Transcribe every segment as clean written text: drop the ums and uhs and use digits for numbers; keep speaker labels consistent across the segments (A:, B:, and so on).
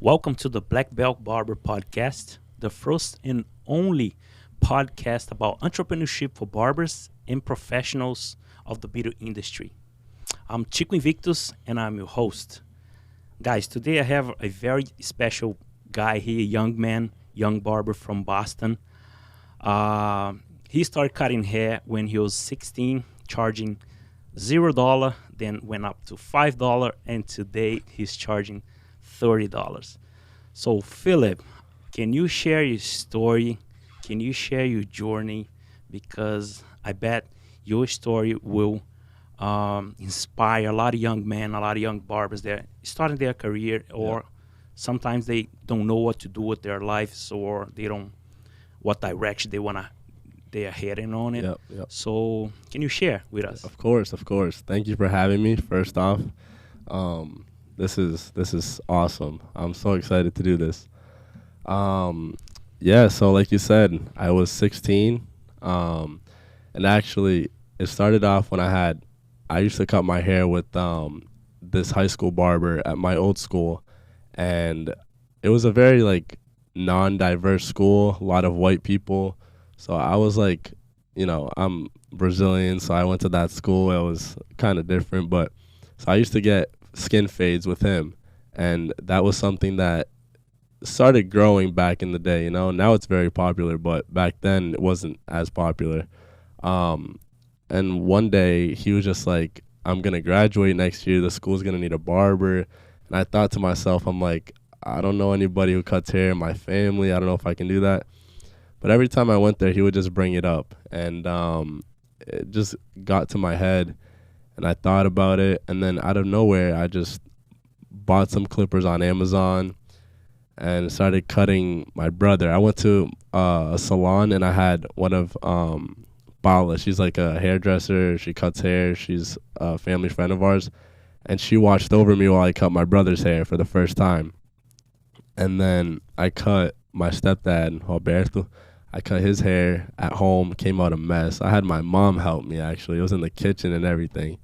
A: Welcome to the Black Belt Barber Podcast, the first and only podcast about entrepreneurship for barbers and professionals of the beauty industry. I'm Chico Invictus and I'm your host. Guys, today I have a very special guy here, young man, young barber from Boston. He started cutting hair when he was 16, charging $0, then went up to $5, and today he's charging $30. So, Philip, can you share your story? Can you share your journey? Because I bet your story will inspire a lot of young men, a lot of young barbers that are starting their career, or sometimes they don't know what to do with their lives, or they don't what direction they are heading on it.
B: Yep.
A: So, can you share with us?
B: Of course. Thank you for having me. First off, this is awesome. I'm so excited to do this. So like you said, I was 16, and actually it started off when I used to cut my hair with this high school barber at my old school, and it was a very non-diverse school, a lot of white people. So I was I'm Brazilian, so I went to that school. It was kind of different, but so I used to get skin fades with him, and that was something that started growing back in the day. Now it's very popular, but back then it wasn't as popular. And one day he was just like, "I'm gonna graduate next year. The school's gonna need a barber." And I thought to myself, I'm like, I don't know anybody who cuts hair in my family. I don't know if I can do that. But every time I went there, he would just bring it up, and it just got to my head, and I thought about it, and then out of nowhere, I just bought some clippers on Amazon and started cutting my brother. I went to a salon, and I had one of Bala. She's like a hairdresser. She cuts hair. She's a family friend of ours, and she watched over me while I cut my brother's hair for the first time. And then I cut my stepdad, Roberto. I cut his hair at home, came out a mess. I had my mom help me, actually. It was in the kitchen and everything.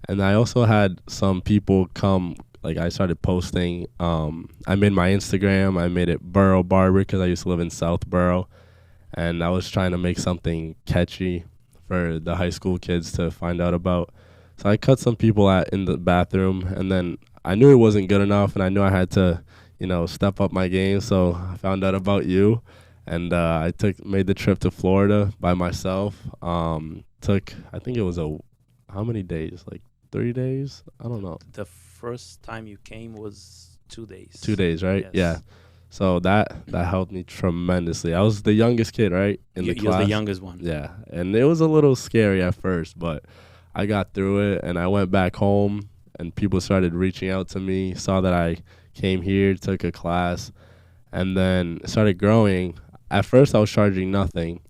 B: And I also had some people come, I started posting. I made my Instagram. I made it Boro Barber because I used to live in South Borough. And I was trying to make something catchy for the high school kids to find out about. So I cut some people in the bathroom, and then I knew it wasn't good enough, and I knew I had to step up my game. So I found out about you, and I made the trip to Florida by myself. I think it was how many days? 3 days? I don't know.
A: The first time you came was 2 days.
B: 2 days, right?
A: Yes.
B: Yeah. So that helped me tremendously. I was the youngest kid, right, in the class.
A: You was the youngest one.
B: Yeah, and it was a little scary at first, but I got through it, and I went back home, and people started reaching out to me, saw that I came here, took a class, and then it started growing. At first, I was charging nothing,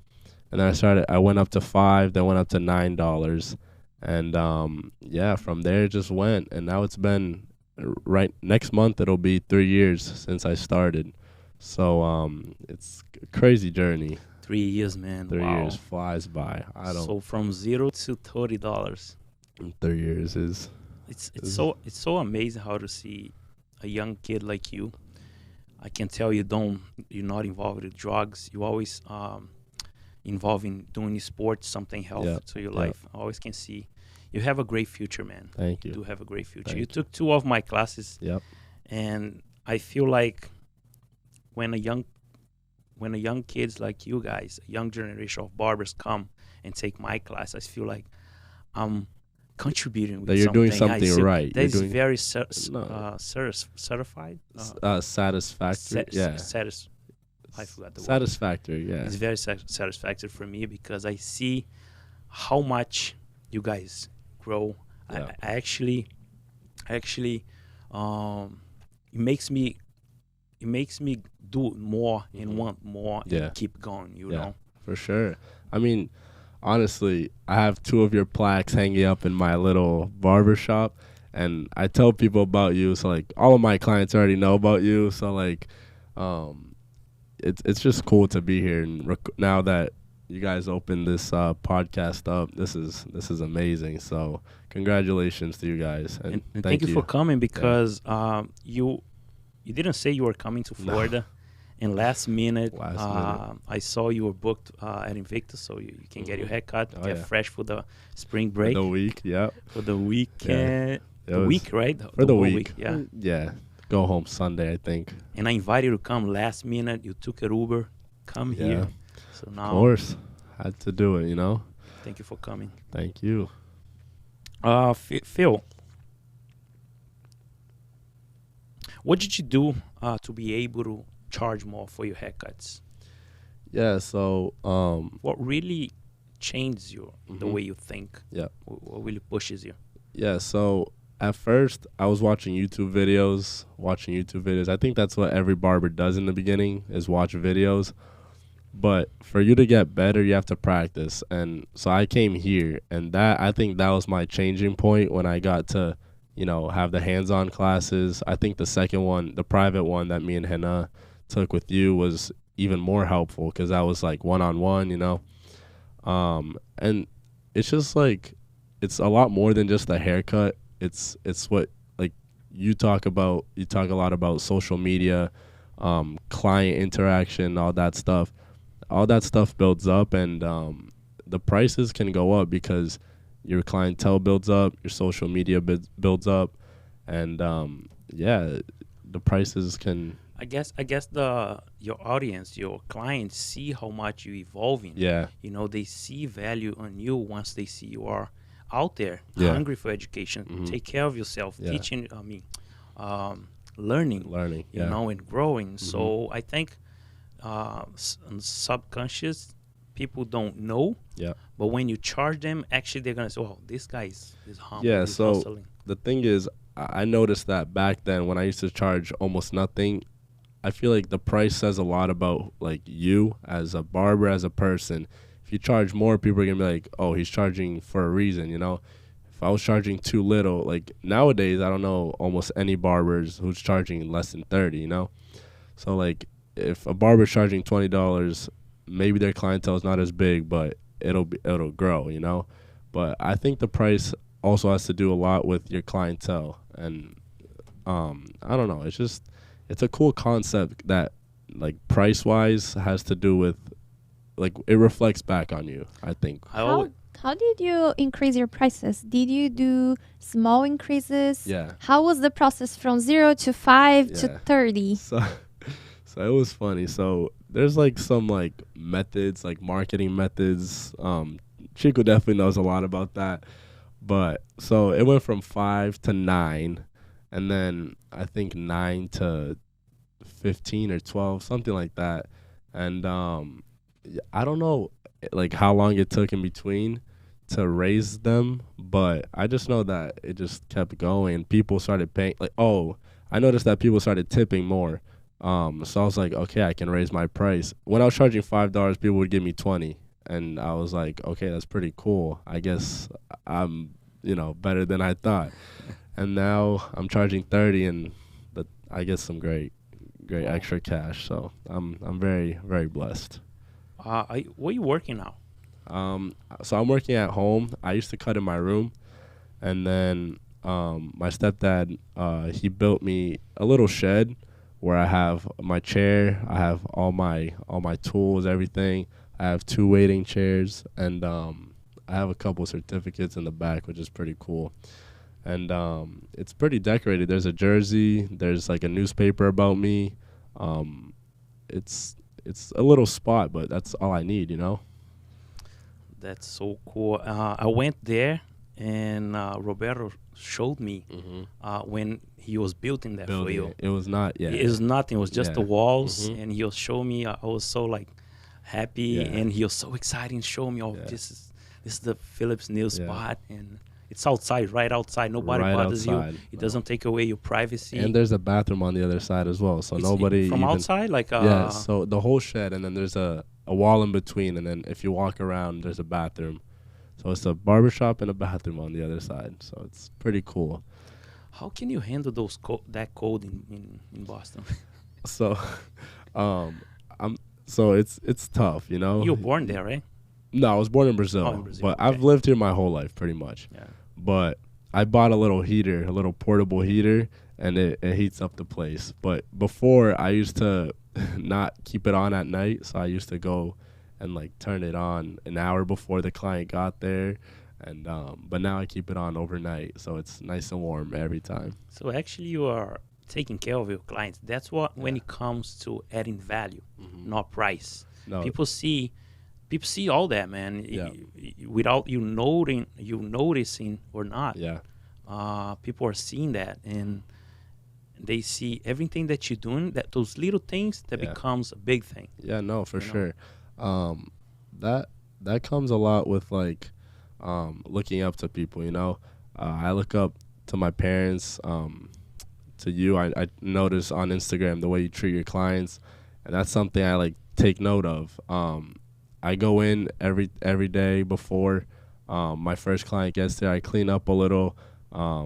B: and then I went up to $5, then went up to $9, and from there it just went, and now it's been next month it'll be 3 years since I started, so it's a crazy journey.
A: 3 years, man.
B: 3
A: Wow.
B: years flies by.
A: So from $0 to $30.
B: 3 years is
A: It's so amazing how to see a young kid like you. I can tell you're not involved with drugs. You always involved in doing sports, something health to your life. I always can see you have a great future, man.
B: Thank you.
A: You do have a great future.
B: Thank
A: you took 2 of my classes.
B: Yep.
A: And I feel like when a young kids like you guys, a young generation of barbers come and take my class, I feel like I'm contributing with
B: that you're doing something right.
A: That is very certified.
B: Satisfactory.
A: I forgot the word.
B: Satisfactory. Yeah.
A: It's very satisfactory for me because I see how much you guys grow.
B: Yeah.
A: I actually, it makes me do more and want more and keep going. You know.
B: For sure. I mean, honestly, I have 2 of your plaques hanging up in my little barber shop, and I tell people about you. So all of my clients already know about you. So it's just cool to be here, and now that you guys opened this podcast up, this is amazing. So congratulations to you guys, and
A: thank you for coming because you you didn't say you were coming to Florida, and last minute, I saw you were booked at Invictus, so you can get your haircut, get fresh for the spring break.
B: For the week, yeah.
A: For the weekend, the week, right?
B: For the week.
A: Yeah.
B: Yeah. Go home Sunday, I think.
A: And I invited you to come last minute. You took an Uber, come here. So now,
B: of course, had to do it, you know.
A: Thank you for coming.
B: Thank you.
A: Phil, what did you do to be able to charge more for your haircuts?
B: Yeah, so
A: what really changes you, the way you think?
B: Yeah.
A: What really pushes you?
B: Yeah, so at first I was watching YouTube videos. I think that's what every barber does in the beginning, is watch videos. But for you to get better, you have to practice. And so I came here, and I think that was my changing point when I got to, you know, have the hands-on classes. I think the second one, the private one that me and Hannah took with you, was even more helpful because that was like one-on-one, you know. And it's just like, it's a lot more than just a haircut. It's what, like, you talk a lot about social media, client interaction, all that stuff. All that stuff builds up, and the prices can go up because your clientele builds up, your social media builds up, and the prices can.
A: I guess your audience, your clients see how much you evolving.
B: Yeah.
A: You know, they see value on you once they see you are out there, hungry for education. Take care of yourself, teaching. Learning. You know, and growing. So I think. Subconscious, people don't know. Yeah. But when you charge them, actually they're gonna say, "Oh, this guy is humble."
B: Yeah. So
A: hustling.
B: The thing is, I noticed that back then when I used to charge almost nothing, I feel like the price says a lot about like you as a barber, as a person. If you charge more, people are gonna be like, "Oh, he's charging for a reason," you know. If I was charging too little, like nowadays, I don't know almost any barbers who's charging less than 30, you know. So like, if a barber's charging $20, maybe their clientele is not as big, but it'll grow, you know. But I think the price also has to do a lot with your clientele, and I don't know. It's a cool concept that, like, price wise has to do with, like, it reflects back on you, I think.
C: How did you increase your prices? Did you do small increases?
B: Yeah.
C: How was the process from 0 to 5 to 30?
B: So it was funny. So there's like some like methods, like marketing methods. Chico definitely knows a lot about that. But so it went from 5 to 9, and then I think 9 to 15 or 12, something like that. And I don't know like how long it took in between to raise them, but I just know that it just kept going. People started paying. Like, I noticed that people started tipping more. So I was like, okay, I can raise my price. When I was charging $5, people would give me 20, and I was like, okay, that's pretty cool. I guess I'm, better than I thought. And now I'm charging 30, and I get some great extra cash. So I'm very, very blessed.
A: Where are you working now?
B: So I'm working at home. I used to cut in my room, and then my stepdad he built me a little shed where I have my chair, I have all my tools, everything. I have 2 waiting chairs, and I have a couple certificates in the back, which is pretty cool. And it's pretty decorated. There's a jersey. There's like a newspaper about me. It's a little spot, but that's all I need,
A: That's so cool. I went there, and Roberto showed me when he was building that for you.
B: It was not,
A: It was nothing. It was just the walls, and he'll show me. I was so happy, and he was so excited. Show me, this is the Filipes new spot, and it's outside, right outside. Nobody bothers you. It doesn't take away your privacy.
B: And there's a bathroom on the other side as well, so nobody
A: from outside,
B: so the whole shed, and then there's a wall in between, and then if you walk around, there's a bathroom. So it's a barbershop and a bathroom on the other side. So it's pretty cool.
A: How can you handle that cold in Boston?
B: So, it's tough, You were
A: born there, right?
B: No, I was born in Brazil, but I've lived here my whole life pretty much.
A: Yeah.
B: But I bought a little heater, a little portable heater, and it heats up the place. But before, I used to not keep it on at night, so I used to go and like turn it on an hour before the client got there. And but now I keep it on overnight, so it's nice and warm every time.
A: So actually, you are taking care of your clients. That's what when
B: Yeah.
A: it comes to adding value, not price.
B: No,
A: People see all that, man.
B: Yeah.
A: Without you noticing or not.
B: yeah,
A: People are seeing that, and they see everything that you're doing. That those little things that
B: Yeah.
A: becomes a big thing.
B: yeah, no, for
A: You know?
B: sure. That that comes a lot with like looking up to people. You know, I look up to my parents. To you, I notice on Instagram the way you treat your clients, and that's something I like take note of. I go in every day before my first client gets there. I clean up a little,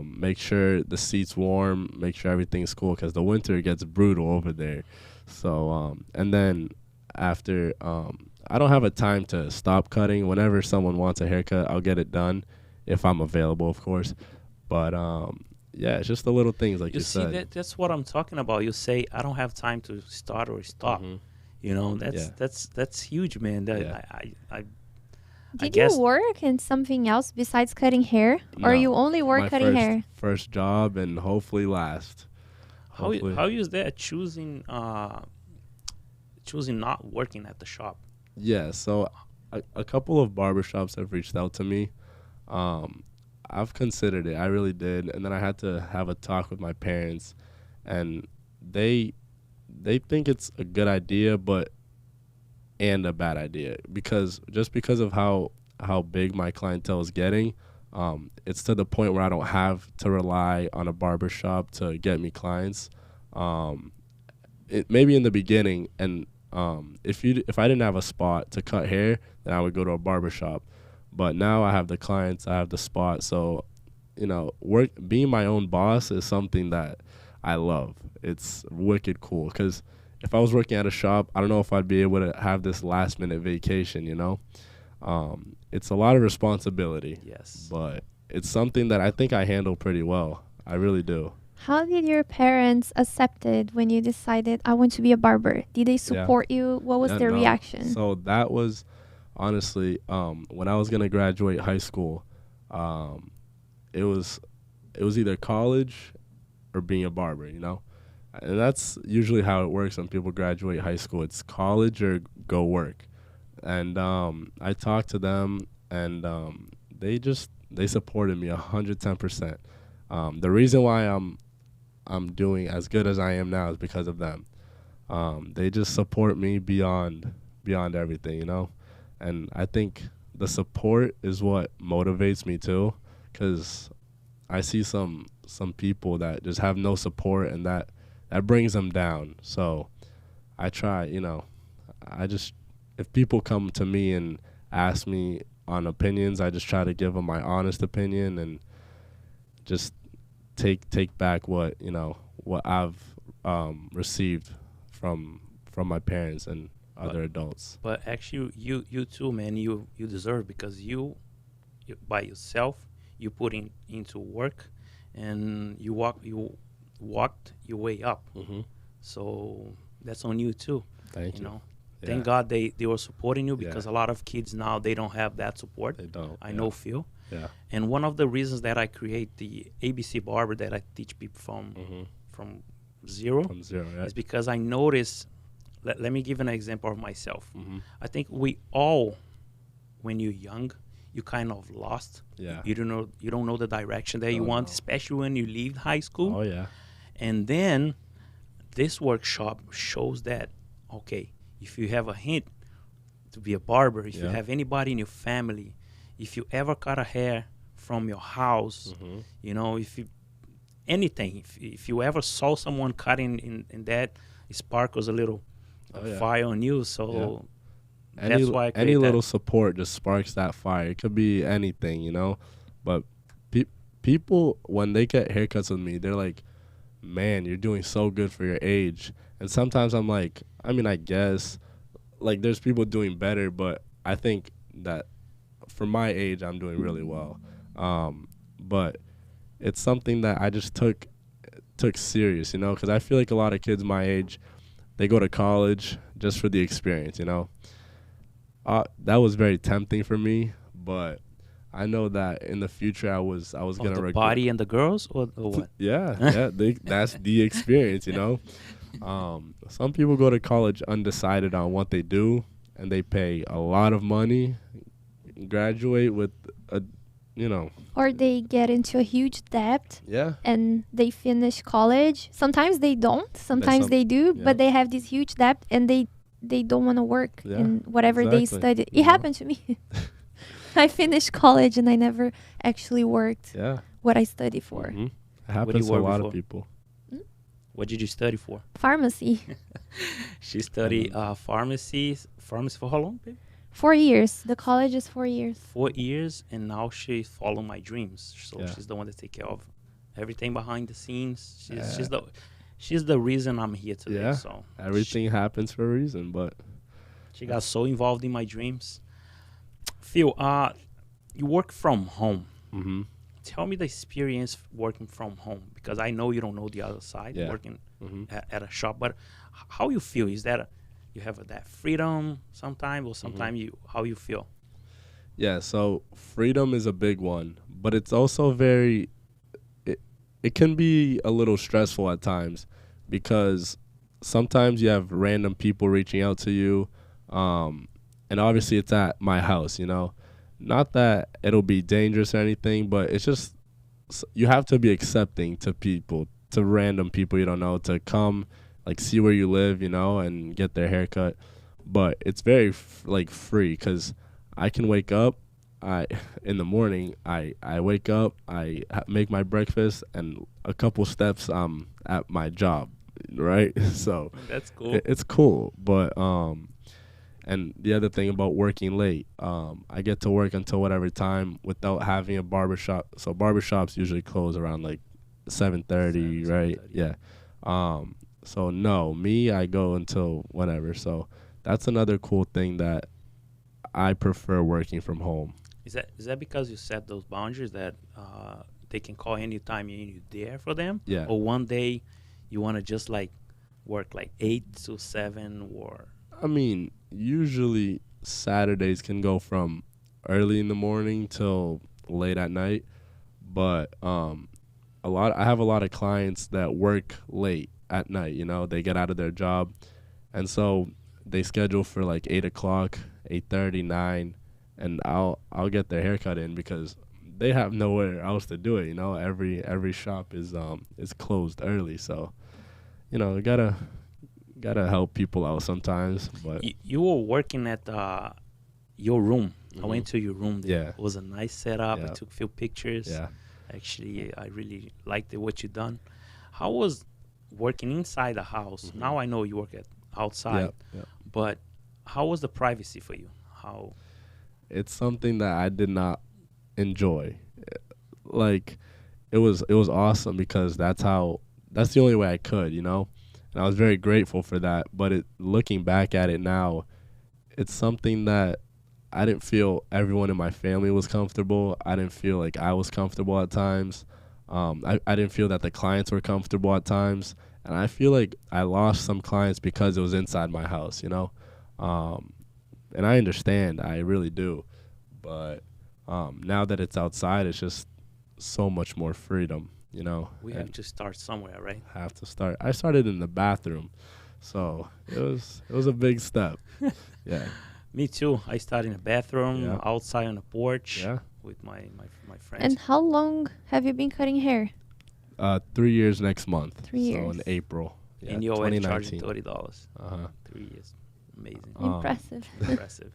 B: make sure the seat's warm, make sure everything's cool because the winter gets brutal over there. So and then after I don't have a time to stop cutting. Whenever someone wants a haircut, I'll get it done if I'm available, of course. But yeah, it's just the little things like you
A: see
B: said.
A: that's what I'm talking about. You say I don't have time to start or stop.
B: Mhm.
A: You know, that's
B: Yeah.
A: that's huge, man. That
B: Yeah.
A: I
C: Did
A: guess-
C: you work in something else besides cutting hair? Or
B: No,
C: you only work
B: my
C: cutting hair?
B: first job and hopefully last. Hopefully.
A: how is that choosing not working at the shop?
B: Yeah, so a couple of barbershops have reached out to me. I've considered it. I really did. And then I had to have a talk with my parents, and they think it's a good idea and a bad idea because of how big my clientele is getting, it's to the point where I don't have to rely on a barbershop to get me clients. Maybe in the beginning, and if I didn't have a spot to cut hair, then I would go to a barbershop. But now I have the clients, I have the spot, so you know, being my own boss is something that I love. It's wicked cool because if I was working at a shop, I don't know if I'd be able to have this last minute vacation, you know. It's a lot of responsibility,
A: Yes.
B: but it's something that I think I handle pretty well. I really do.
C: How did your parents accept it when you decided I want to be a barber? Did they support you? What was
B: Yeah,
C: their
B: no.
C: reaction?
B: So that was honestly when I was gonna graduate high school. It was either college or being a barber, you know, and that's usually how it works when people graduate high school. It's college or go work. And I talked to them, and they supported me 110%. The reason why I'm doing as good as I am now is because of them. They just support me beyond everything, you know, and I think the support is what motivates me too, because I see some people that just have no support, and that brings them down. So I try, you know, if people come to me and ask me on opinions, I just try to give them my honest opinion and just take back what I've received from my parents and other adults.
A: But actually, you too, man. You deserve, because you by yourself, you put into work, and you walked your way up.
B: Mm-hmm.
A: So that's on you too.
B: Thank you.
A: You know,
B: Yeah.
A: thank God they were supporting you,
B: Yeah.
A: because a lot of kids now, they don't have that support.
B: They don't.
A: I know Phil.
B: Yeah.
A: And one of the reasons that I create the ABC Barber, that I teach people from zero,
B: From zero, right?
A: is because I notice. Let me give an example of myself.
B: Mm-hmm.
A: I think we all, when you're young, you kind of lost.
B: Yeah.
A: You don't know the direction that you
B: Oh,
A: want,
B: no.
A: especially when you leave high school.
B: Oh yeah.
A: And then this workshop shows that, okay, if you have a hint to be a barber, if you
B: Yeah.
A: have anybody in your family, if you ever cut a hair from your house,
B: Mm-hmm.
A: you know, if if you ever saw someone cutting in that, it sparkles a little
B: Oh, yeah.
A: fire on you. So that's why I
B: any
A: create
B: little
A: that.
B: support just sparks that fire. It could be anything, you know. But people, when they get haircuts with me, they're like, "Man, you're doing so good for your age." And sometimes I'm like, I mean, I guess, like, there's people doing better, but I think that for my age, I'm doing really well. But it's something that I just took serious, you know, because I feel like a lot of kids my age, they go to college just for the experience, you know. That was very tempting for me, but I know that in the future I was gonna
A: the
B: regret.
A: body and the girls, or what?
B: Yeah, yeah, that's the experience, you know. Some people go to college undecided on what they do, and they pay a lot of money, graduate with a, you know.
C: Or they get into a huge debt
B: Yeah.
C: and they finish college. Sometimes they don't, sometimes
B: some-
C: they do,
B: yeah.
C: but they have this huge debt and they don't want to work
B: Yeah,
C: in whatever they
B: exactly.
C: studied. It
B: You know?
C: happened to me. I finished college and I never actually worked
B: Yeah.
C: what I studied for.
B: Mhm. It
A: What
B: happens
A: do you
B: to a
A: work
B: lot
A: before?
B: of people.
A: What did you study for?
C: Pharmacy.
A: She studied pharmacy for how long, babe?
C: 4 years. The college is 4 years.
A: 4 years, and now she follow my dreams. So
B: Yeah.
A: she's the one that take care of everything behind the scenes.
B: Yeah.
A: She's the reason I'm here today.
B: Yeah.
A: So
B: Everything happens for a reason, but
A: she got so involved in my dreams. Phil, you work from home.
B: mhm.
A: Tell me the experience working from home, because I know you don't know the other side,
B: Yeah.
A: working
B: Mhm.
A: at a shop. But how you feel? Is that you have that freedom sometimes, or
B: Mm-hmm.
A: sometimes how you feel?
B: Yeah, so freedom is a big one, but it's also it can be a little stressful at times because sometimes you have random people reaching out to you, and obviously it's at my house, you know. Not that it'll be dangerous or anything, but it's just you have to be accepting to people, to random people you don't know, to come like see where you live, you know, and get their haircut. But it's very free because I can wake up. In the morning, I wake up, make my breakfast, and a couple steps I'm at my job, right? So
A: That's cool.
B: it's cool, but and the other thing about working late, I get to work until whatever time without having a barbershop. So barbershops usually close around like 7:30, right?
A: 7:30.
B: Yeah. So no, I go until whenever. So that's another cool thing that I prefer working from home.
A: Is that because you set those boundaries that they can call anytime you're there for them?
B: Yeah.
A: Or one day you want to just like work like 8 to 7, or
B: I mean, usually Saturdays can go from early in the morning till late at night, but I have a lot of clients that work late at night, you know, they get out of their job, and so they schedule for like 8 o'clock, 8:30, 9, and I'll get their haircut in because they have nowhere else to do it, you know. Every shop is closed early, so you know, you gotta help people out sometimes. But
A: you were working at your room. I
B: Mhm.
A: went to your room there.
B: Yeah.
A: It was a nice setup. I
B: Yeah.
A: took a few pictures.
B: yeah,
A: Actually, I really liked what you done. How was working inside the house?
B: Mhm.
A: Now I know you work outside,
B: yeah.
A: but how was the privacy for you? How?
B: It's something that I did not enjoy. Like it was awesome because that's the only way I could, you know. And I was very grateful for that. But looking back at it now, it's something that I didn't feel everyone in my family was comfortable. I didn't feel like I was comfortable at times. I didn't feel that the clients were comfortable at times. And I feel like I lost some clients because it was inside my house, you know. And I understand, I really do. But now that it's outside, it's just so much more freedom, you know.
A: We have to start somewhere, right?
B: Have to start. I started in the bathroom, so it was a big step. Yeah,
A: Me too. I started in the bathroom,
B: Yeah.
A: outside on the porch
B: yeah.
A: with my friends.
C: And how long have you been cutting hair?
B: 3 years next month.
C: 3
B: So
C: years.
B: in April. Yeah,
A: And you're already charging
B: 2019.
A: $30.
B: Uh-huh.
A: 3 years. Amazing.
C: Impressive.
A: Impressive.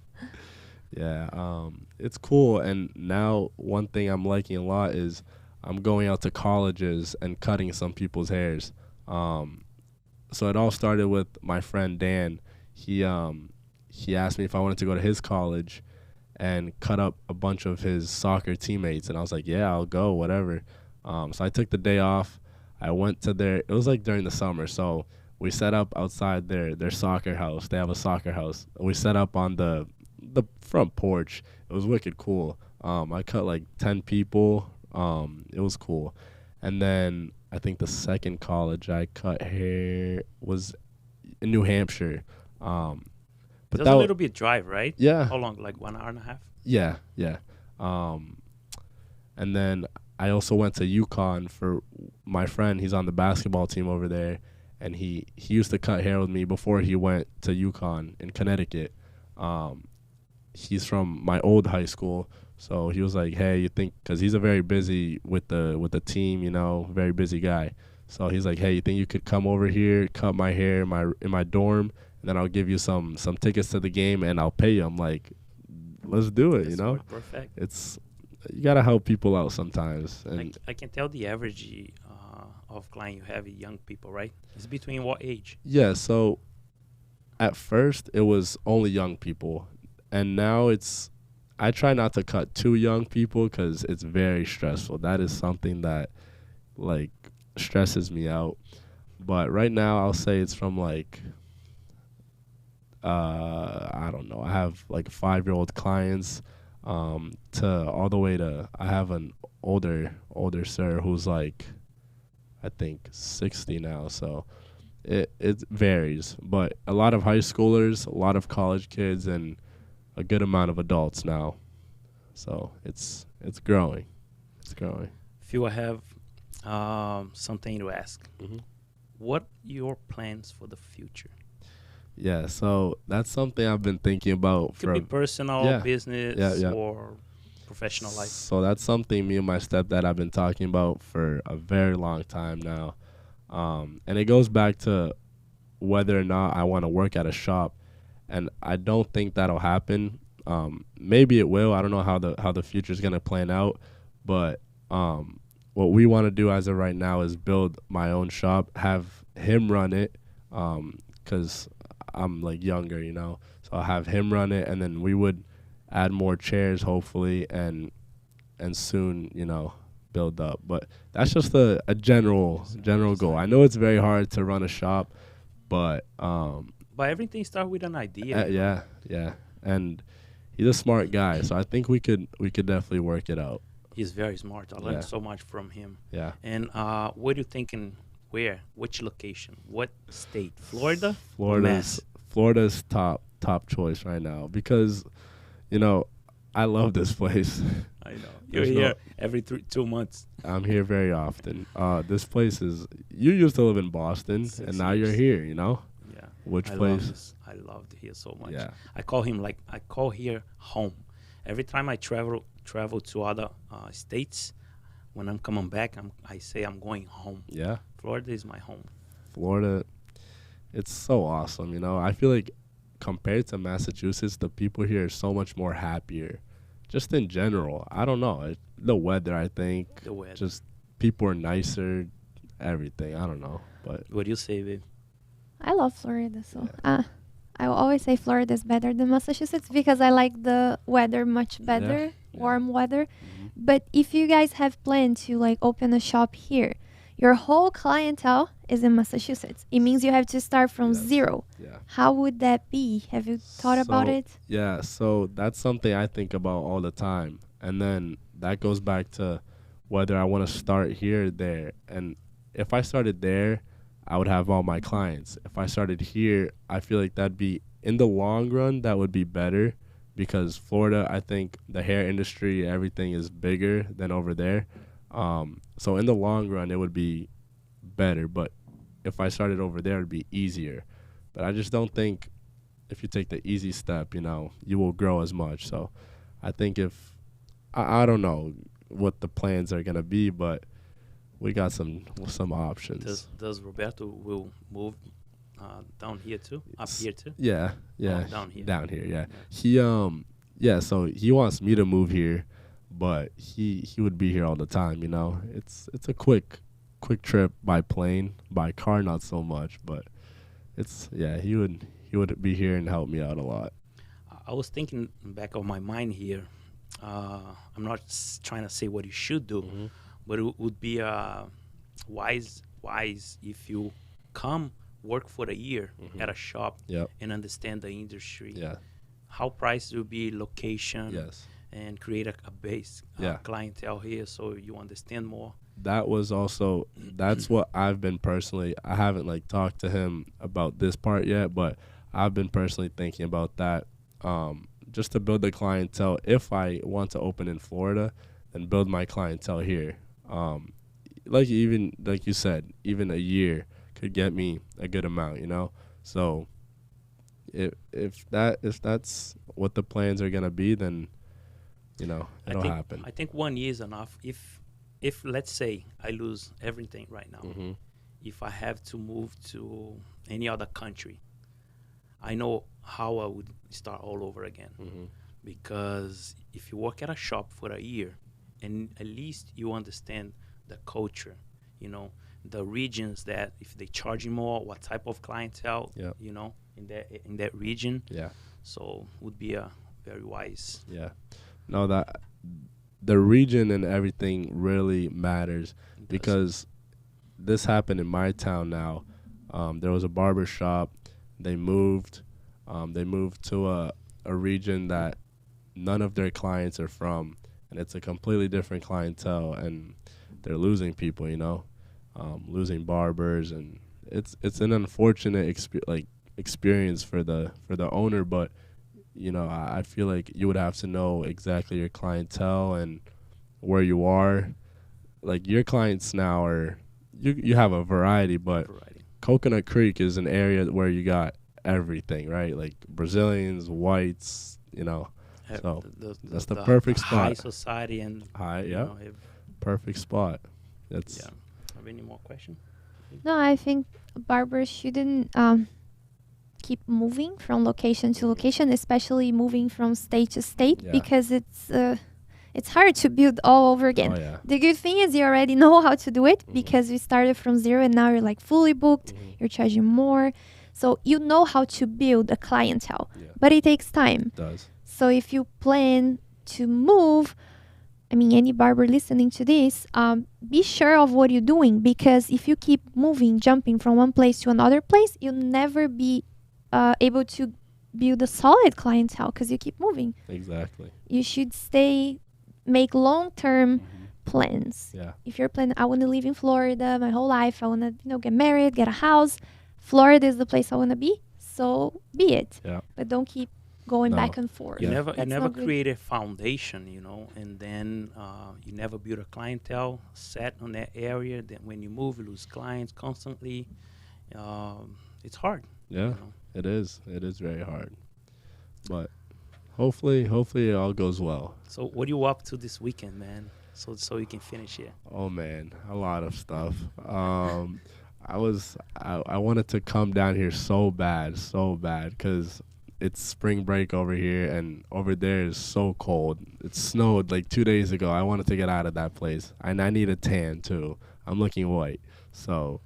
B: Yeah, it's cool. And now one thing I'm liking a lot is I'm going out to colleges and cutting some people's hairs. So it all started with my friend Dan. He asked me if I wanted to go to his college and cut up a bunch of his soccer teammates, and I was like, yeah, I'll go, whatever. So I took the day off. I went to it was like during the summer, so we set up outside their soccer house. They have a soccer house. We set up on the front porch. It was wicked cool. I cut like 10 people. It was cool. And then I think the second college I cut hair was in New Hampshire. But
A: There's a little bit drive, right?
B: Yeah.
A: How long? Like 1 hour and a half?
B: Yeah, yeah. And then I also went to UConn for my friend. He's on the basketball team over there, and he used to cut hair with me before he went to UConn in Connecticut. He's from my old high school, so he was like, "Hey, you think?" Because he's a very busy with the team, you know, very busy guy. So he's like, "Hey, you think you could come over here, cut my hair in my dorm, and then I'll give you some tickets to the game, and I'll pay you." I'm like, "Let's do it," you know.
A: Perfect.
B: It's you gotta help people out sometimes. And
A: I can tell the average of client you have young people, right? It's between what age?
B: yeah, so at first it was only young people, and now I try not to cut too young people because it's very stressful. That is something that like stresses me out. But right now I'll say it's from like I don't know. I have like 5-year-old clients to all the way to I have an older sir who's like I think 60 now. So it varies, but a lot of high schoolers, a lot of college kids, and a good amount of adults now. So it's growing. It's growing.
A: Phil, I have something to ask.
B: Mm-hmm.
A: What your plans for the future?
B: Yeah, so that's something I've been thinking about
A: Could be personal,
B: yeah.
A: business,
B: Yeah.
A: or professional life.
B: So that's something me and my stepdad have been talking about for a very long time now. And it goes back to whether or not I want to work at a shop. And I don't think that'll happen. Maybe it will. I don't know how the future is going to plan out. But what we want to do as of right now is build my own shop, have him run it, because I'm like younger, you know. So I'll have him run it, and then we would add more chairs, hopefully, and soon, you know, build up. But that's just a general goal. I know it's very hard to run a shop, but
A: But everything starts with an idea.
B: yeah. And he's a smart guy, so I think we could definitely work it out.
A: He's very smart. I learned so much from him.
B: Yeah.
A: And what are you thinking? Where? Which location? What state? Florida?
B: Florida's top choice right now because, you know, I love this place.
A: I know. You're here every 2 months.
B: I'm here very often. This place is. You used to live in Boston, and now you're here. You know.
A: Yeah.
B: Which place?
A: I loved here so much.
B: Yeah.
A: I call here home. Every time I travel to other states, when I'm coming back, I say I'm going home.
B: Yeah.
A: Florida is my home.
B: Florida, it's so awesome. You know, I feel like compared to Massachusetts, the people here are so much more happier. Just in general, I don't know. The weather, I think.
A: The weather.
B: Just people are nicer. Everything. I don't know. But
A: what do you say, babe?
C: I love Florida, so I will always say Florida is better than Massachusetts because I like the weather much better, warm weather.
B: Mm-hmm.
C: But if you guys have planned to like open a shop here, your whole clientele is in Massachusetts. It means you have to start from zero.
B: Yeah.
C: How would that be? Have you thought about it?
B: Yeah, so that's something I think about all the time. And then that goes back to whether I want to start here or there. And if I started there, I would have all my clients. If I started here, I feel like that'd be, in the long run, that would be better because Florida, I think the hair industry, everything is bigger than over there. So in the long run, it would be better. But if I started over there, it'd be easier. But I just don't think if you take the easy step, you know, you will grow as much. So I think I don't know what the plans are going to be, but we got some options.
A: Does Roberto will move down here too? Up here too?
B: Yeah.
A: Oh, down here.
B: Down here, yeah. He so he wants me to move here, but he would be here all the time, you know. It's a quick trip by plane, by car not so much, but he would be here and help me out a lot.
A: I was thinking back of my mind here. I'm not trying to say what you should do.
B: Mm-hmm.
A: But it would be wise if you come work for a year at a shop and understand the industry.
B: Yeah.
A: How price will be, location,
B: Yes.
A: and create a base clientele here so you understand more.
B: that was also, that's what I've been personally, I haven't like talked to him about this part yet, but I've been personally thinking about that, just to build the clientele. If I want to open in Florida, then build my clientele here. Like even like you said, even a year could get me a good amount, you know. So if that's what the plans are gonna be, then you know it'll happen.
A: I think 1 year is enough. If let's say I lose everything right now, if I have to move to any other country, I know how I would start all over again. Because if you work at a shop for a year, and at least you understand the culture, you know, the regions that if they charge you more, what type of clientele, you know, in that region.
B: Yeah.
A: So would be a very wise.
B: Yeah. No, that the region and everything really matters, because this happened in my town now. There was a barber shop. They moved to a region that none of their clients are from, and it's a completely different clientele, and they're losing people, you know, losing barbers, and it's an unfortunate experience for the owner, but you know, I feel like you would have to know exactly your clientele and where you are. Like your clients now are, you have a variety, but Coconut Creek is an area where you got everything, right? Like Brazilians, whites, you know. So that's the perfect spot.
A: High society and
B: high, yeah. Perfect spot. That's
A: yeah. Have any more questions?
C: No, I think barbers shouldn't keep moving from location to location, especially moving from state to state, because it's hard to build all over again.
B: Oh, yeah.
C: The good thing is you already know how to do it, because you started from zero and now you're like fully booked. You're charging more, so you know how to build a clientele. But it takes time.
B: It does.
C: So if you plan to move, I mean, any barber listening to this, be sure of what you're doing, because if you keep moving, jumping from one place to another place, you'll never be able to build a solid clientele, because you keep moving.
B: Exactly.
C: You should make long-term plans.
B: Yeah.
C: If you're planning, I want to live in Florida my whole life, I want to get married, get a house, Florida is the place I want to be, so be it.
B: Yeah.
C: But don't keep going back and forth.
A: You never create a foundation, you know, and then you never build a clientele set on that area. Then when you move, you lose clients constantly. It's hard.
B: Yeah,
A: you know?
B: It is. It is very hard. But hopefully it all goes well.
A: So what are you up to this weekend, man? So you can finish here.
B: Oh man, a lot of stuff. I wanted to come down here so bad, because it's spring break over here, and over there is so cold. It snowed like 2 days ago. I wanted to get out of that place, and I need a tan too. I'm looking white. So,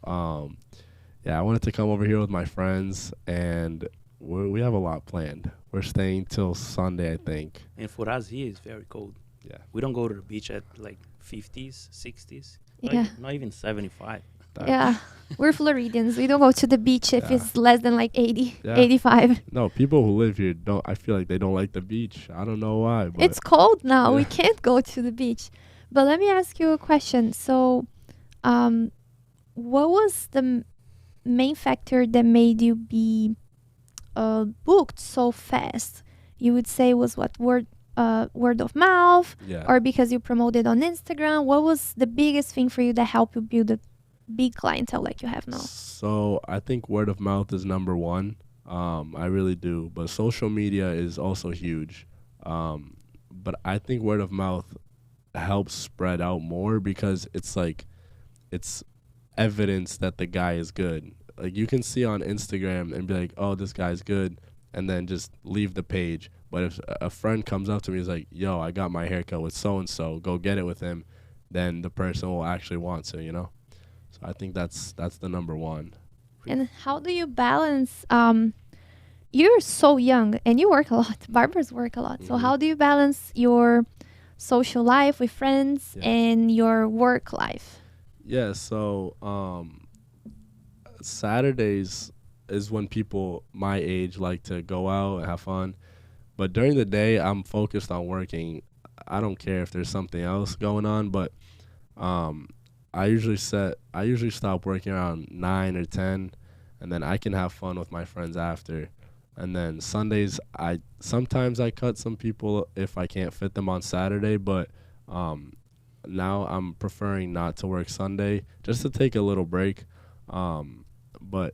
B: yeah, I wanted to come over here with my friends, and we have a lot planned. We're staying till Sunday, I think.
A: And for us here, it's very cold.
B: Yeah.
A: We don't go to the beach at like 50s, 60s.
C: Yeah.
A: Not even 75.
C: Yeah, we're Floridians. We don't go to the beach if it's less than like 80, 85.
B: No, people who live here I feel like they don't like the beach. I don't know why. But
C: it's cold now. We can't go to the beach. But let me ask you a question. So, what was the main factor that made you be booked so fast? You would say was what, word of mouth, or because you promoted on Instagram? What was the biggest thing for you that helped you build a big clientele like you have now?
B: So I think word of mouth is number one. I really do. But social media is also huge. But I think word of mouth helps spread out more, because it's like, it's evidence that the guy is good. Like you can see on Instagram and be like, oh, this guy's good, and then just leave the page. But if a friend comes up to me and is like, yo, I got my haircut with so-and-so, go get it with him, then the person will actually want to, you know? So I think that's the number one.
C: And how do you balance, you're so young and you work a lot, barbers work a lot. So how do you balance your social life with friends and your work life?
B: Yeah, so Saturdays is when people my age like to go out and have fun. But during the day, I'm focused on working. I don't care if there's something else going on, but I usually stop working around 9 or 10, and then I can have fun with my friends after. And then Sundays, sometimes I cut some people if I can't fit them on Saturday, but now I'm preferring not to work Sunday just to take a little break. But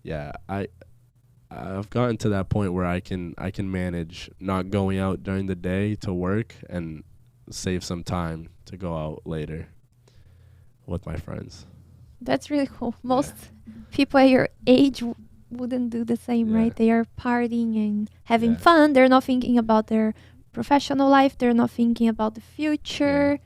B: yeah, I've gotten to that point where I can manage not going out during the day to work and save some time to go out later with my friends.
C: That's really cool. Most people at your age wouldn't do the same, right? They are partying and having fun. They're not thinking about their professional life. They're not thinking about the future.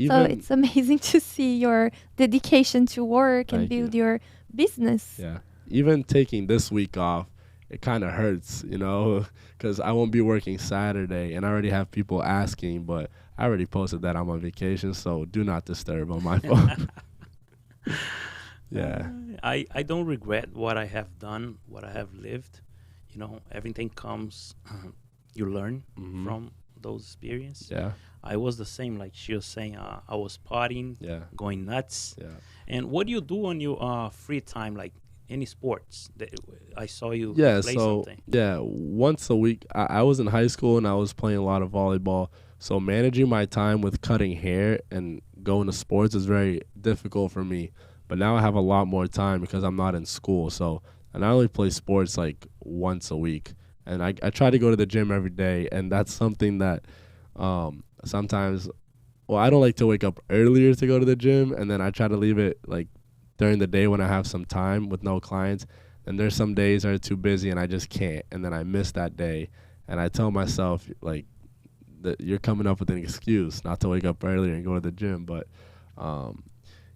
C: So it's amazing to see your dedication to work and build your business.
B: Yeah. Even taking this week off, it kind of hurts, because I won't be working Saturday, and I already have people asking, but I already posted that I'm on vacation, so do not disturb on my phone. Yeah.
A: I don't regret what I have done, what I have lived. Everything comes, you learn from those experiences.
B: Yeah.
A: I was the same, like she was saying, I was partying, going nuts.
B: Yeah.
A: And what do you do on your free time, like any sports? I saw you play something.
B: Yeah, once a week. I was in high school and I was playing a lot of volleyball. So managing my time with cutting hair and going to sports is very difficult for me. But now I have a lot more time because I'm not in school. So I not only play sports like once a week, and I try to go to the gym every day. And that's something that sometimes, I don't like to wake up earlier to go to the gym. And then I try to leave it like during the day when I have some time with no clients. And there's some days that are too busy and I just can't. And then I miss that day. And I tell myself, like, that you're coming up with an excuse not to wake up earlier and go to the gym. But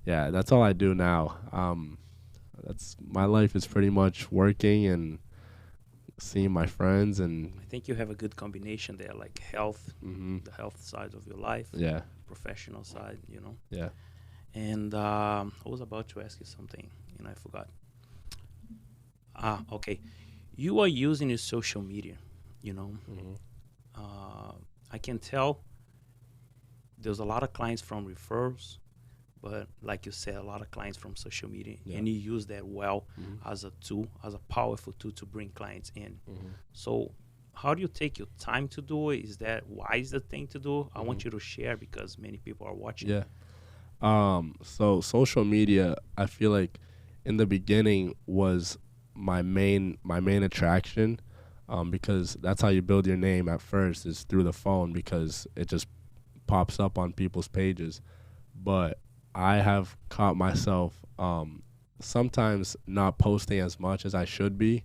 B: yeah, that's all I do now. That's my life is pretty much working and seeing my friends. And
A: I think you have a good combination there, like health, the health side of your life, professional side,
B: Yeah.
A: And I was about to ask you something, and I forgot. Okay. You are using your social media, I can tell there's a lot of clients from referrals, but like you said, a lot of clients from social media, and you use that well as a tool, as a powerful tool to bring clients in. So how do you take your time to do it? Is that wise the thing to do? I want you to share because many people are watching.
B: Yeah. So social media, I feel like in the beginning was my main attraction, because that's how you build your name at first, is through the phone, because it just pops up on people's pages. But I have caught myself sometimes not posting as much as I should be,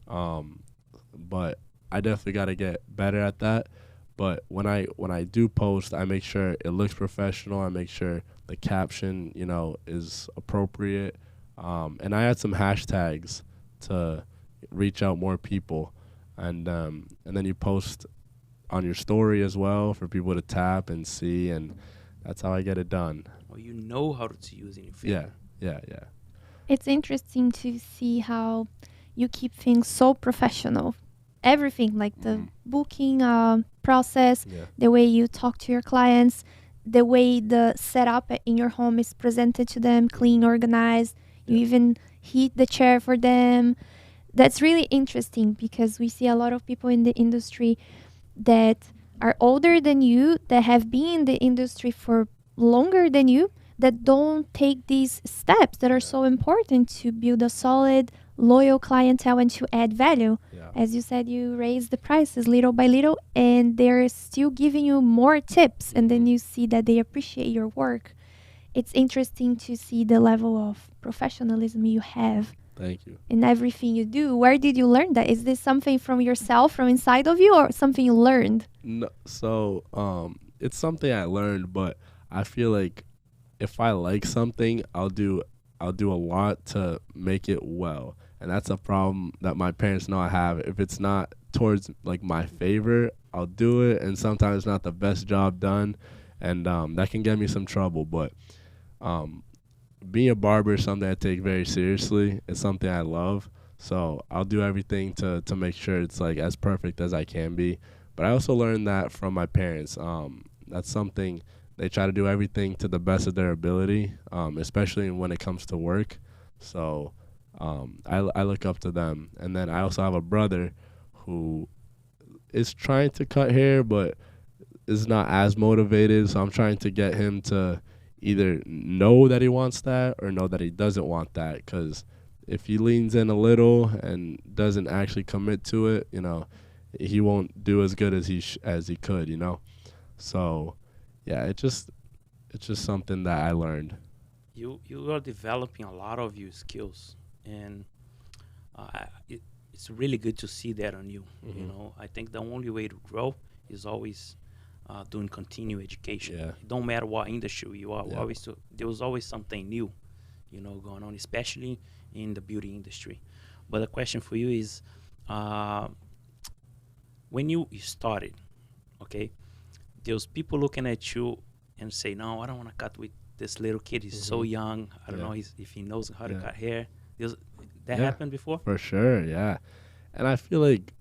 B: but I definitely got to get better at that. But when I do post, I make sure it looks professional. I make sure the caption, is appropriate, and I add some hashtags to reach out more people, and then you post on your story as well for people to tap and see, and that's how I get it done.
A: Well, you know how to use it in your favor.
B: Yeah.
C: It's interesting to see how you keep things so professional. Everything, like the booking process, the way you talk to your clients, the way the setup in your home is presented to them, clean, organized. You even heat the chair for them. That's really interesting because we see a lot of people in the industry that are older than you, that have been in the industry for longer than you, that don't take these steps that are so important to build a solid, loyal clientele and to add value. As you said, you raise the prices little by little, and they're still giving you more tips, and then you see that they appreciate your work. It's interesting to see the level of professionalism you have.
B: Thank you.
C: In everything you do. Where did you learn that? Is this something from yourself, from inside of you, or something you learned?
B: No, so it's something I learned, but I feel like if I like something, I'll do a lot to make it well. And that's a problem that my parents know I have. If it's not towards like my favor, I'll do it, and sometimes not the best job done, and that can get me some trouble. But being a barber is something I take very seriously. It's something I love, so I'll do everything to make sure it's like as perfect as I can be. But I also learned that from my parents. That's something they try to do everything to the best of their ability, especially when it comes to work. So I look up to them. And then I also have a brother who is trying to cut hair, but is not as motivated. So I'm trying to get him to either know that he wants that or know that he doesn't want that. Because if he leans in a little and doesn't actually commit to it, you know, he won't do as good as he could, you know. So yeah, it's just something that I learned.
A: You are developing a lot of your skills, and it's really good to see that on you.
B: Mm-hmm.
A: You know, I think the only way to grow is always doing continued education.
B: Yeah.
A: It don't matter what industry you are.
B: Yeah.
A: There was always something new, you know, going on, especially in the beauty industry. But the question for you is, when you started, okay, there's people looking at you and say, no, I don't want to cut with this little kid. He's so young. I don't know if he knows how to cut hair. That happened before?
B: For sure, yeah. And I feel like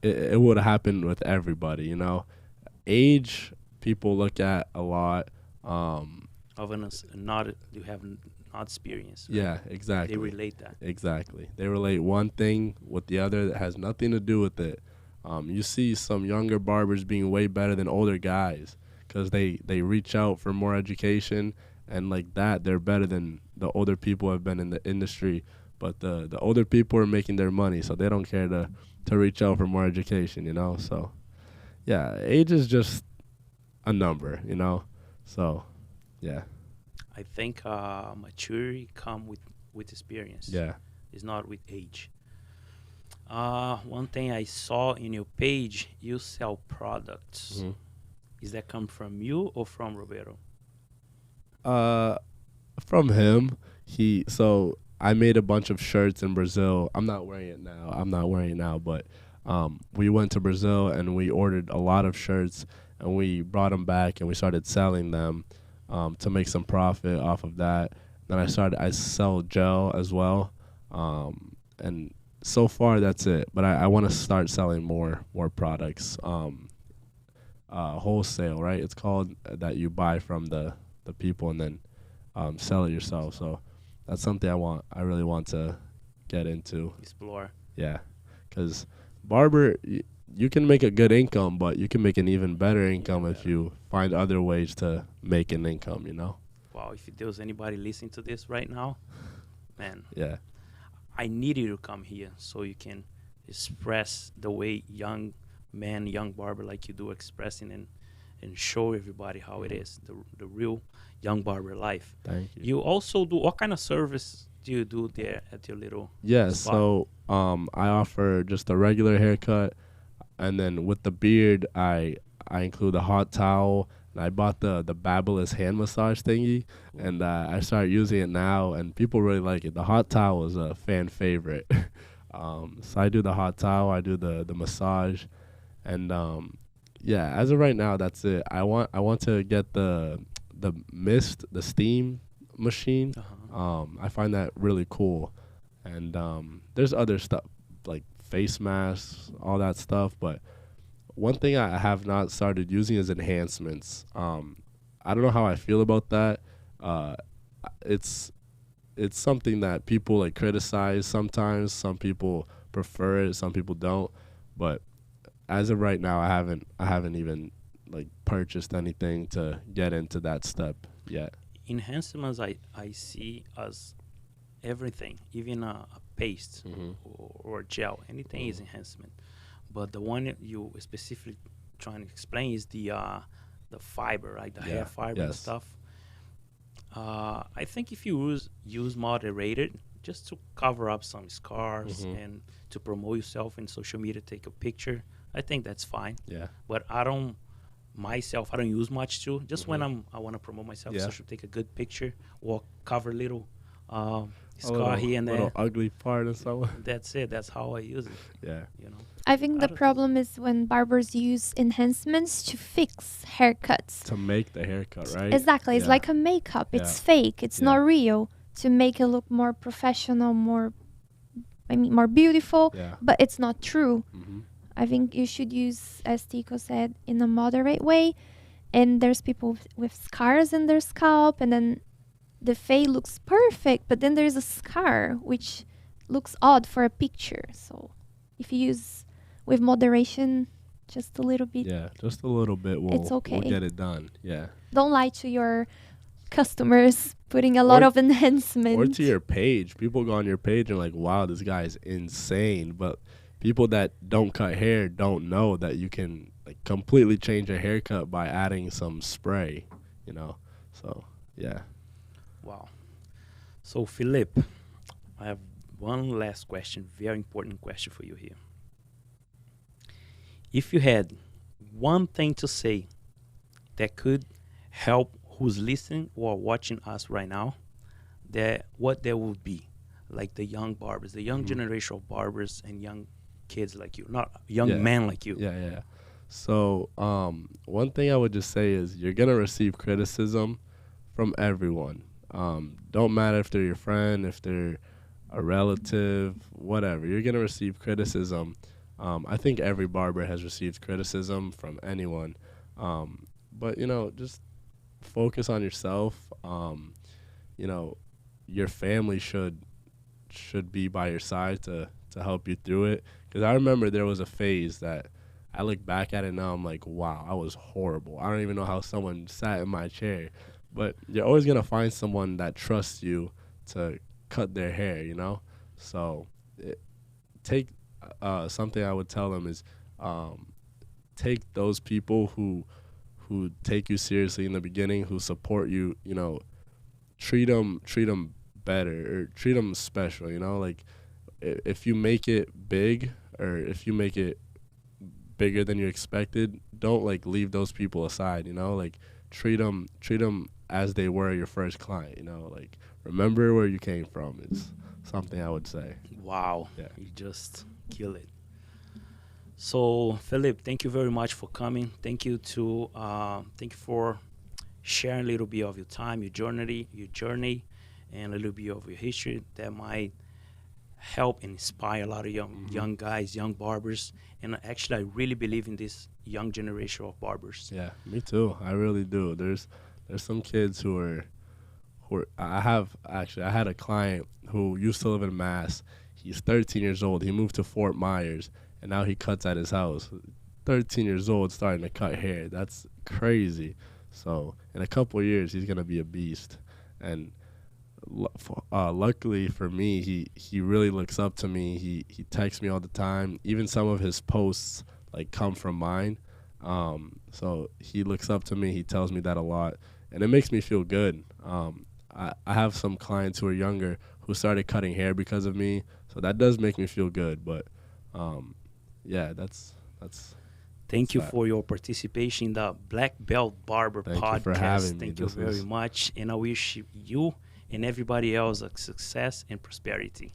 B: it would happen with everybody, you know. Age, people look at a lot.
A: You have not experience. Right?
B: Yeah, exactly.
A: They relate that.
B: Exactly. They relate one thing with the other that has nothing to do with it. You see some younger barbers being way better than older guys because they reach out for more education, and like that, they're better than the older people who have been in the industry. But the older people are making their money, so they don't care to reach out for more education, you know. So, yeah, age is just a number, you know. So, yeah.
A: I think maturity come with experience.
B: Yeah.
A: It's not with age. One thing I saw in your page, you sell products.
B: Mm-hmm.
A: Is that come from you or from Roberto?
B: From him. So I made a bunch of shirts in Brazil. I'm not wearing it now, but we went to Brazil and we ordered a lot of shirts and we brought them back and we started selling them to make some profit off of that. Then I sell gel as well. And so far that's it, but I want to start selling more products. Wholesale, right? It's called, that you buy from the people and then sell it yourself. So that's something I really want to get into.
A: Explore.
B: Yeah, because barber, you can make a good income, but you can make an even better income if you find other ways to make an income, you know?
A: Wow, if there was anybody listening to this right now, man.
B: Yeah.
A: I need you to come here so you can express the way young barber like you do expressing and show everybody how it is, the real young barber life.
B: Thank you.
A: You also do, what kind of service do you do there at your little spot?
B: So I offer just a regular haircut, and then with the beard, I include a hot towel. And I bought the Babyliss hand massage thingy, and I started using it now, and people really like it. The hot towel is a fan favorite. So I do the hot towel, I do the massage, and yeah, as of right now, that's it. I want to get the mist, the steam machine. I find that really cool, and there's other stuff like face masks, all that stuff, but one thing I have not started using is enhancements. I don't know how I feel about that. It's something that people like criticize sometimes. Some people prefer it, some people don't. But as of right now, I haven't even like purchased anything to get into that step yet.
A: Enhancements I see as everything, even a paste or gel. Anything is enhancement. But the one you specifically trying to explain is the fiber, right? The hair fiber and stuff. I think if you use moderated, just to cover up some scars and to promote yourself in social media, take a picture, I think that's fine. Yeah. But I don't use much too. Just when I want to promote myself, so I should take a good picture or cover little scar here and there.
B: Little ugly part or something.
A: That's it. That's how I use it.
B: Yeah.
A: You know.
C: I think the problem is when barbers use enhancements to fix haircuts.
B: To make the haircut, right?
C: Exactly. It's like a makeup. It's fake. It's not real. To make it look more professional, more beautiful, but it's not true. I think you should use, as Tico said, in a moderate way. And there's people with scars in their scalp, and then the fade looks perfect, but then there's a scar which looks odd for a picture. So if you use with moderation, just a little bit.
B: Yeah, just a little bit.
C: It's okay.
B: We'll get it done. Yeah.
C: Don't lie to your customers putting a lot of enhancements.
B: Or to your page. People go on your page and like, wow, this guy is insane. But people that don't cut hair don't know that you can like completely change a haircut by adding some spray, you know. So yeah.
A: Wow. So Felipe, I have one last question, very important question for you here. If you had one thing to say that could help who's listening or watching us right now, what there would be, like the young barbers, the young generation of barbers and young kids like you, not young men like you.
B: Yeah. So one thing I would just say is you're going to receive criticism from everyone. Don't matter if they're your friend, if they're a relative, whatever. You're going to receive criticism. I think every barber has received criticism from anyone. But, you know, just focus on yourself. You know, your family should be by your side to help you through it. Because I remember there was a phase that I look back at it now, I'm like, wow, I was horrible. I don't even know how someone sat in my chair. But you're always going to find someone that trusts you to cut their hair, you know? So take something I would tell them is take those people who take you seriously in the beginning, who support you, you know, treat them better or treat them special, you know? Like if you make it big or if you make it bigger than you expected, don't like leave those people aside, you know? Like treat them as they were your first client, you know? Like remember where you came from is something I would say.
A: Wow.
B: Yeah.
A: You just kill it. So Felipe, thank you very much for coming. Thank you for sharing a little bit of your time, your journey, and a little bit of your history that might help and inspire a lot of young guys, young barbers. And actually, I really believe in this young generation of barbers.
B: Yeah, me too. I really do. There's some kids who are I had a client who used to live in Mass. He's 13 years old. He moved to Fort Myers, and now he cuts at his house. 13 years old, starting to cut hair. That's crazy. So in a couple of years, he's gonna be a beast. And luckily for me, he really looks up to me. He texts me all the time. Even some of his posts like come from mine. So he looks up to me. He tells me that a lot, and it makes me feel good. I have some clients who are younger who started cutting hair because of me, so that does make me feel good. But yeah, that's.
A: Thank you for your participation in the Black Belt Barber Podcast.
B: Thank you for having me.
A: Thank you very much, and I wish you and everybody else success and prosperity.